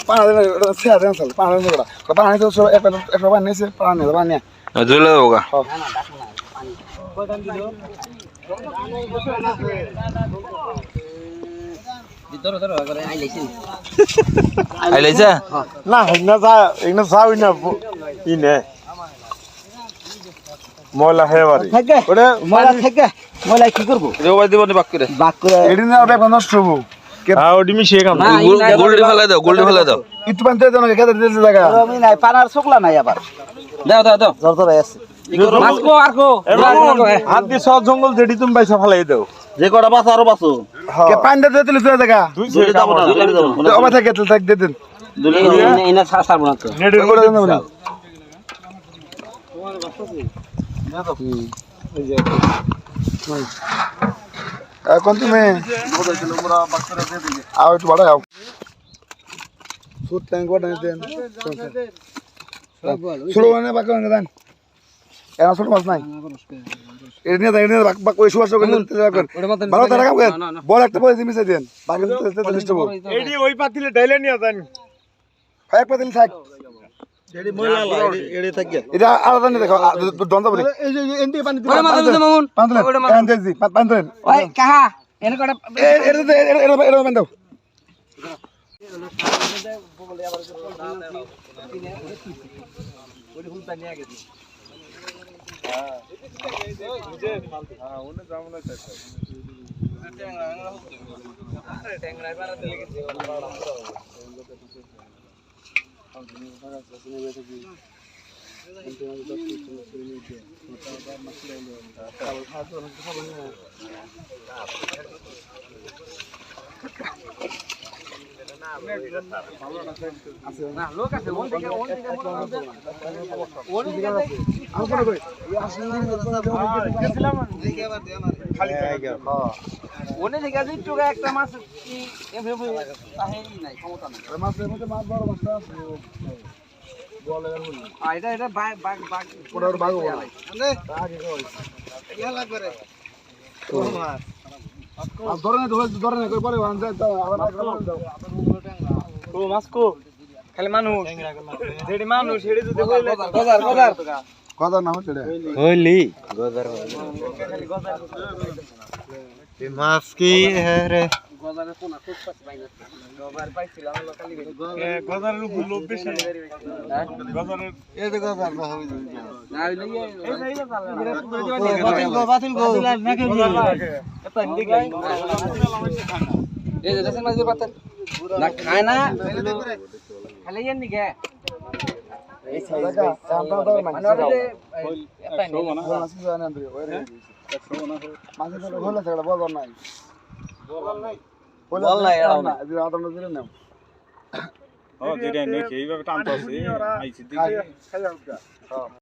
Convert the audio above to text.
পানা দেন ছেড়ে দেন চল পানা দেন ওটা পানা তো সব একটা পানি নিয়েছে পানা নিয়ে পানি ঝুলে দেবো গা আইলাইছে না এখানে যাও না ইনে ময়লা হে বাড়ি ওটা ময়লা থেকে ময়লা কি করবো রেওয়াই দিব নি বাক করে এদিন আর ব্যাগ নষ্ট হবো ওটি মিশিয়ে কাম গোল্ডি ফেলে দাও ইট পানতে দেন কেটে দিতে জায়গা আমি নাই পানার শুকলা নাই আবার দাও জোর ধরে আছে মাছকো আরকো হাত দিয়ে সব জঙ্গল যেটি তুমি পয়সা ফালাই দাও যে কটা বাস আরো বাসো কে পান দিতে দিলে চলে জায়গা দুই দুলি দাও না দুলি দাও তো অবা থেকে থাক দে দেন দুলি এনা ছাড়বো না তো নেটের করে দেন না এখন তুমি আও একটু বড় আও সুত ট্যাঙ্ক ওটা দেন ছোট মানে বাকি দেন এরা ছোট মাছ নাই এর নিয়ে বাক করে সুবাস করে ভালো তারা কাম করেন বল একটা পয়সা মিশে দেন বাকি লিস্ট বল এডি ওই পাতিলে ডাইলে নিয়ে যান এক পাতিল থাক এডি ময়লা এডি থাকে এটা আলাদা নিয়ে দেখো দন্দ বলে এই যে এন্ডি পানি দিন পানি দিন মামুন পানি দিন পানি দিন ওই কাহা এনে কটা এটা বান দাও ওনে থেকে যে টুকা একটা মাছ এভাবে তাহে নাই ক্ষমতা নাই মাছের মধ্যে মাছ বড় মাছ আছে এটা বাগ ওটা বাগ বলে মানে ইয়া লাগবে রে মাছ আর ধরে না কই পরে ভান যায় আবার দাও ও মাসকো খালি মানুষ যেটি মানুষ সেটি যদি হইলে গজার কথা না হচ্ছে হইলি মাছ কি রে গজারের কোনা খুব পাস পাই না গজার পাইছিলাম খালি গজারের উপর লোভ বেশি গজারের এই যে গজার না হবে না হইলে বাতিল গো এই যে দেখেন মাঝে পাতা না খায় না খালি এর নিকে এই সাইজ চামটা দাও মানে ওটা যে এটাই নেই মাছ জানেন আন্দ্রে ওই রে মাছ তো হলো সেটা বল নাই বল নাই না যে আদম দিলেন না ও যেটা নেই এইভাবে টানতে আছে আইছি দিকে